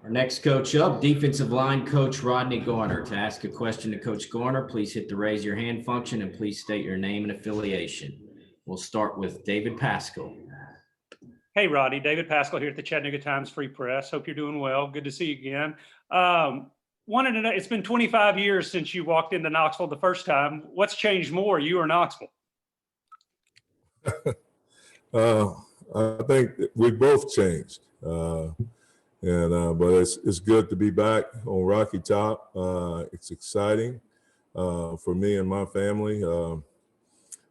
Our next coach up, defensive line coach Rodney Garner. To ask a question to Coach Garner, please hit the raise your hand function and please state your name and affiliation. We'll start with David Pascal. Hey, Rodney. David Pascal here at the Chattanooga Times Free Press. Hope you're doing well. Good to see you again. Wanted to know, it's been 25 years since you walked into Knoxville the first time. What's changed more, you or Knoxville? I think we both changed. But it's good to be back on Rocky Top. It's exciting for me and my family.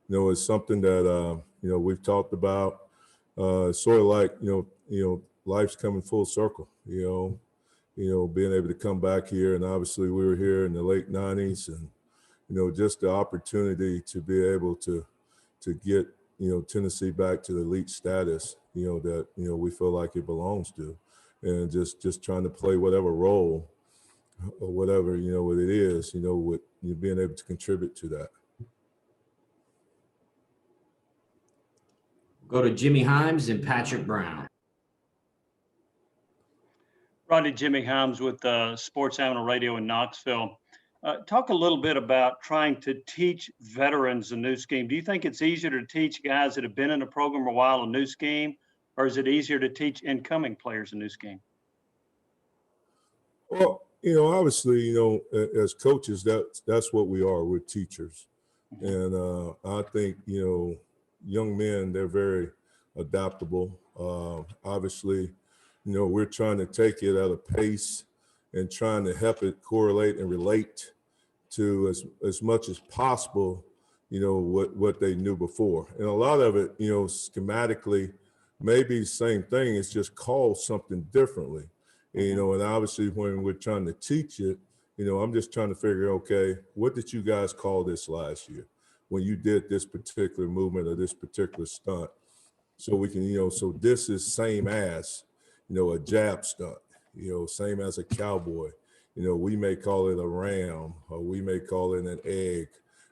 It's something that we've talked about. It's sort of like life's coming full circle. Being able to come back here, and obviously we were here in the late '90s, and just the opportunity to be able to get Tennessee back to the elite status. That we feel like it belongs to. And just trying to play whatever role or whatever, what it is, with you being able to contribute to that. Go to Jimmy Himes and Patrick Brown. Rodney, Jimmy Himes with Sports Animal Radio in Knoxville. Talk a little bit about trying to teach veterans a new scheme. Do you think it's easier to teach guys that have been in the program a while a new scheme, or is it easier to teach incoming players a new scheme? Well, obviously, as coaches, that's what we are. We're teachers. Mm-hmm. And I think, young men, they're very adaptable. Obviously, we're trying to take it at a pace and trying to help it correlate and relate to as much as possible, what they knew before. And a lot of it, schematically, maybe the same thing, it's just called something differently. And obviously when we're trying to teach it, I'm just trying to figure, okay, what did you guys call this last year when you did this particular movement or this particular stunt? So we can, so this is same as, a jab stunt, same as a cowboy. We may call it a ram or we may call it an egg,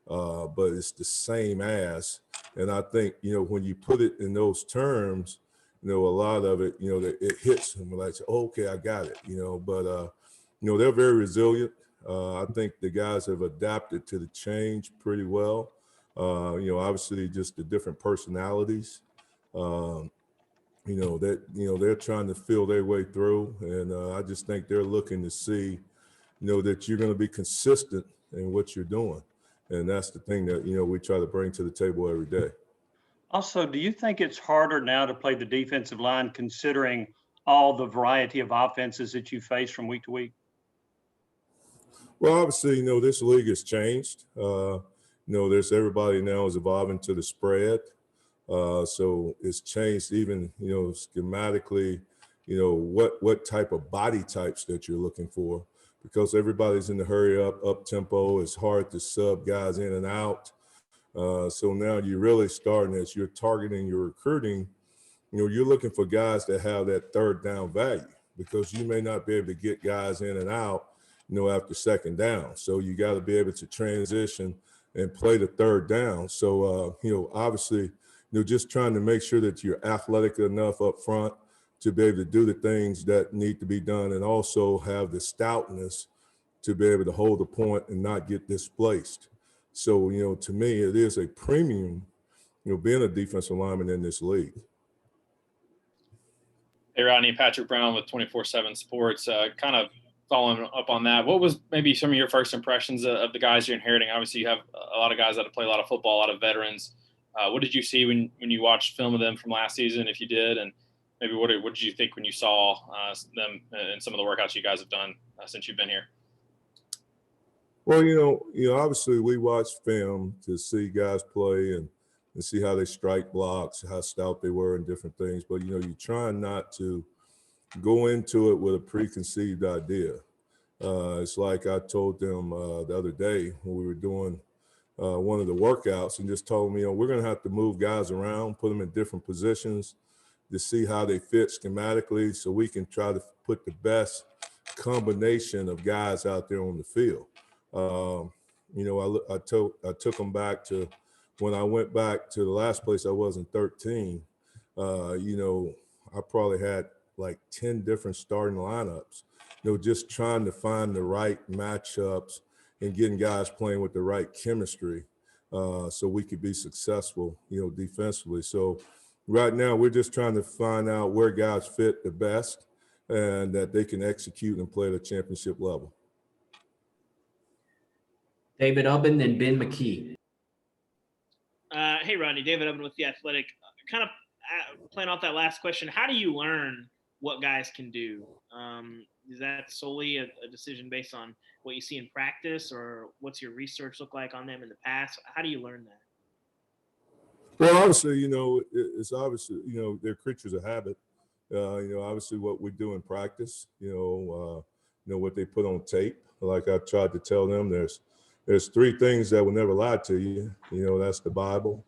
but it's the same as. And I think, when you put it in those terms, a lot of it, it hits them like, oh, okay, I got it, but, they're very resilient. I think the guys have adapted to the change pretty well. Obviously just the different personalities, they're trying to feel their way through. And I just think they're looking to see, that you're going to be consistent in what you're doing. And that's the thing that, we try to bring to the table every day. Also, do you think it's harder now to play the defensive line considering all the variety of offenses that you face from week to week? Well, obviously, this league has changed. There's everybody now is evolving to the spread. So it's changed even, schematically, what type of body types that you're looking for, because everybody's in the hurry up tempo. It's hard to sub guys in and out. So now you're really starting, as you're targeting your recruiting, you're looking for guys that have that third down value, because you may not be able to get guys in and out, after second down. So you got to be able to transition and play the third down. So, obviously, just trying to make sure that you're athletic enough up front to be able to do the things that need to be done, and also have the stoutness to be able to hold the point and not get displaced. So, to me, it is a premium, being a defensive lineman in this league. Hey, Rodney, Patrick Brown with 24/7 Sports. Kind of following up on that, what was maybe some of your first impressions of the guys you're inheriting? Obviously, you have a lot of guys that have played a lot of football, a lot of veterans. What did you see when you watched film of them from last season, if you did? And maybe what did you think when you saw them and some of the workouts you guys have done since you've been here? Well, obviously we watch film to see guys play and see how they strike blocks, how stout they were and different things. But, you're trying not to go into it with a preconceived idea. It's like I told them the other day when we were doing one of the workouts, and just told me, we're going to have to move guys around, put them in different positions to see how they fit schematically, so we can try to put the best combination of guys out there on the field. I took them back to when I went back to the last place I was in 13. I probably had like 10 different starting lineups, just trying to find the right matchups and getting guys playing with the right chemistry so we could be successful, defensively. So right now we're just trying to find out where guys fit the best and that they can execute and play at a championship level. David Ubben, then Ben McKee. Hey, Rodney, David Ubben with The Athletic. Kind of playing off that last question, how do you learn what guys can do? Is that solely a decision based on what you see in practice, or what's your research look like on them in the past? How do you learn that? Well, obviously, it's obviously, they're creatures of habit. Obviously what we do in practice, what they put on tape. Like I tried to tell them, there's three things that will never lie to you. That's the Bible,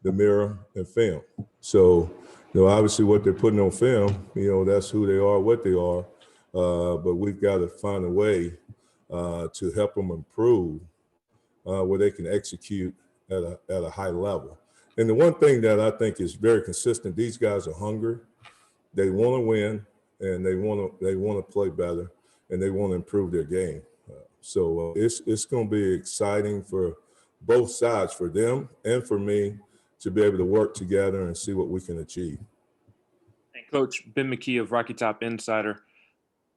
the mirror, and film. So, obviously what they're putting on film, that's who they are, what they are. But we've got to find a way to help them improve where they can execute at a high level. And the one thing that I think is very consistent, these guys are hungry. They want to win, and they want to play better, and they want to improve their game. So it's going to be exciting for both sides, for them and for me, to be able to work together and see what we can achieve. Coach, Ben McKee of Rocky Top Insider.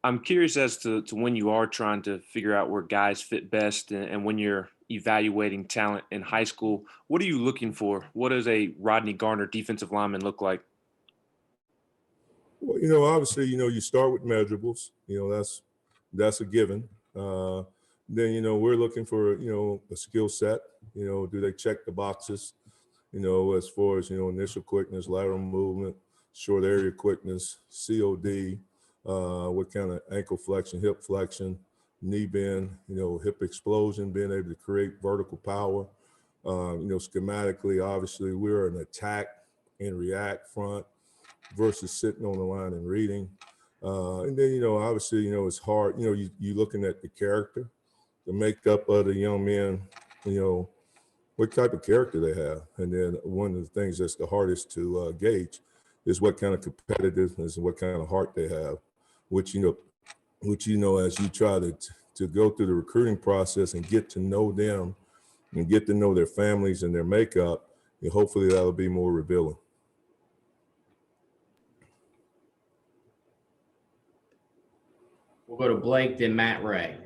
I'm curious as to when you are trying to figure out where guys fit best and when you're evaluating talent in high school, what are you looking for? What does a Rodney Garner defensive lineman look like? Well, obviously, you start with measurables. That's a given. Then, we're looking for, a skill set. Do they check the boxes, as far as, initial quickness, lateral movement, short area quickness, COD, what kind of ankle flexion, hip flexion, knee bend, hip explosion, being able to create vertical power. Schematically, obviously, we're an attack and react front versus sitting on the line and reading. And then, obviously, it's hard, you're looking at the character, the makeup of the young men, what type of character they have. And then one of the things that's the hardest to gauge is what kind of competitiveness and what kind of heart they have, which, as you try to go through the recruiting process and get to know them and get to know their families and their makeup, and hopefully that'll be more revealing. We'll go to Blake, then Matt Ray.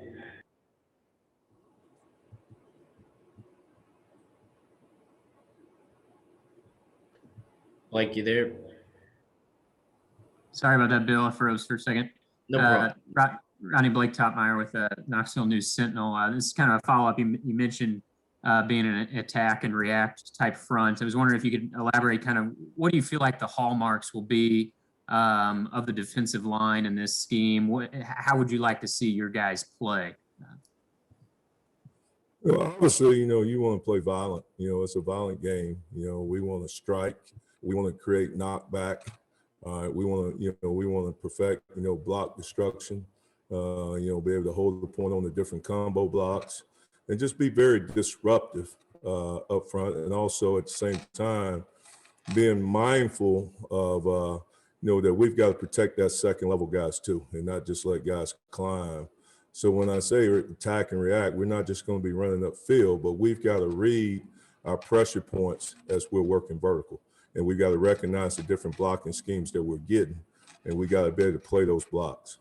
Blake, you there? Sorry about that, Bill. I froze for a second. No problem. Ronnie Blake Topmeyer with Knoxville News Sentinel. This is kind of a follow-up. You mentioned being an attack and react type front. I was wondering if you could elaborate kind of what do you feel like the hallmarks will be of the defensive line in this scheme? How would you like to see your guys play? Well, obviously, you want to play violent. It's a violent game. We want to strike. We want to create knockback. We want to perfect, block destruction. Be able to hold the point on the different combo blocks, and just be very disruptive up front, and also at the same time being mindful of that we've got to protect that second level guys too, and not just let guys climb. So when I say attack and react, we're not just going to be running upfield, but we've got to read our pressure points as we're working vertical. And we got to recognize the different blocking schemes that we're getting, and we got to be able to play those blocks.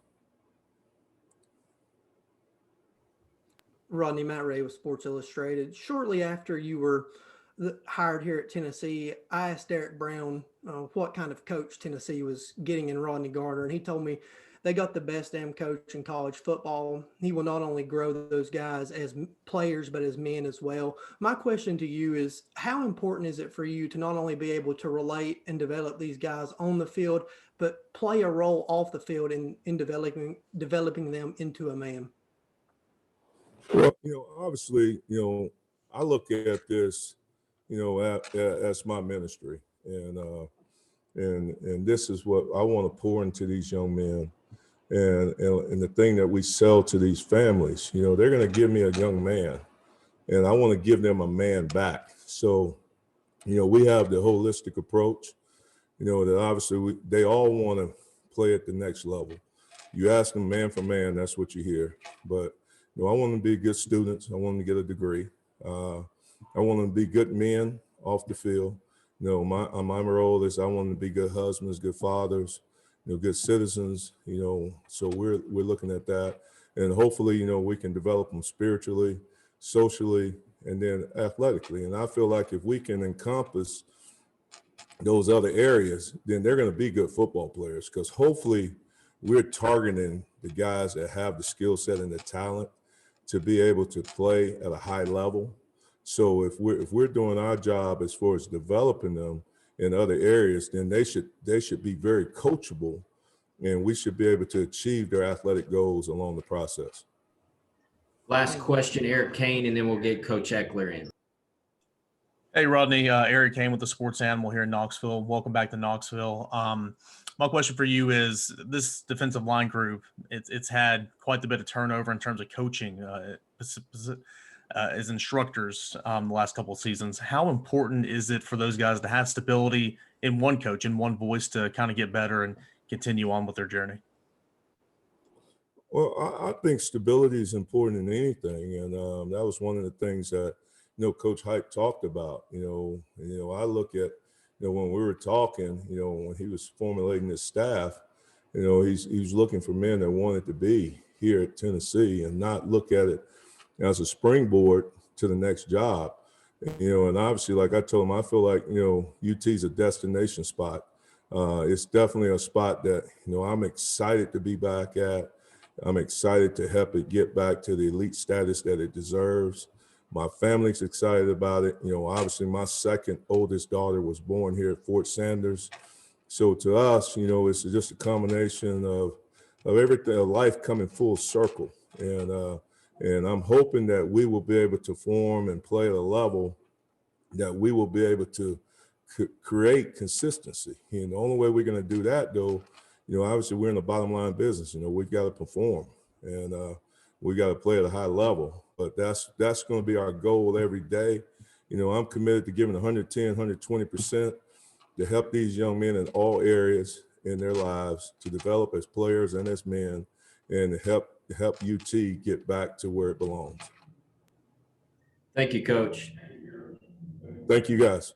Rodney, Matt Ray with Sports Illustrated. Shortly after you were hired here at Tennessee, I asked Derek Brown what kind of coach Tennessee was getting in Rodney Garner, and he told me they got the best damn coach in college football. He will not only grow those guys as players, but as men as well. My question to you is, how important is it for you to not only be able to relate and develop these guys on the field, but play a role off the field in developing them into a man? Well, obviously, I look at this, as my ministry, and this is what I want to pour into these young men. And the thing that we sell to these families, they're going to give me a young man, and I want to give them a man back. So, we have the holistic approach, that obviously they all want to play at the next level. You ask them man for man, that's what you hear. But I want them to be good students. I want them to get a degree. I want them to be good men off the field. My role is I want them to be good husbands, good fathers, good citizens. So we're looking at that, and hopefully, we can develop them spiritually, socially, and then athletically. And I feel like if we can encompass those other areas, then they're going to be good football players, because hopefully we're targeting the guys that have the skill set and the talent to be able to play at a high level. So if we're doing our job as far as developing them in other areas, then they should be very coachable, and we should be able to achieve their athletic goals along the process. Last question, Eric Kane, and then we'll get Coach Eckler in. Hey, Rodney, Eric Kane with the Sports Animal here in Knoxville. Welcome back to Knoxville. My question for you is, this defensive line group, it's had quite a bit of turnover in terms of coaching as instructors the last couple of seasons. How important is it for those guys to have stability in one coach, in one voice, to kind of get better and continue on with their journey? Well, I think stability is important in anything, and that was one of the things that Coach Heupel talked about. I look at when we were talking, when he was formulating his staff, he's looking for men that wanted to be here at Tennessee and not look at it as a springboard to the next job. And obviously, like I told him, I feel like UT is a destination spot. It's definitely a spot that I'm excited to be back at. I'm excited to help it get back to the elite status that it deserves. My family's excited about it. Obviously my second oldest daughter was born here at Fort Sanders. So to us, it's just a combination of everything, of life coming full circle. And I'm hoping that we will be able to form and play at a level that we will be able to create consistency. And the only way we're going to do that, though, obviously we're in the bottom line business. We've got to perform, and we got to play at a high level. But that's going to be our goal every day. I'm committed to giving 110, 120% to help these young men in all areas in their lives to develop as players and as men, and to help UT get back to where it belongs. Thank you, Coach. Thank you, guys.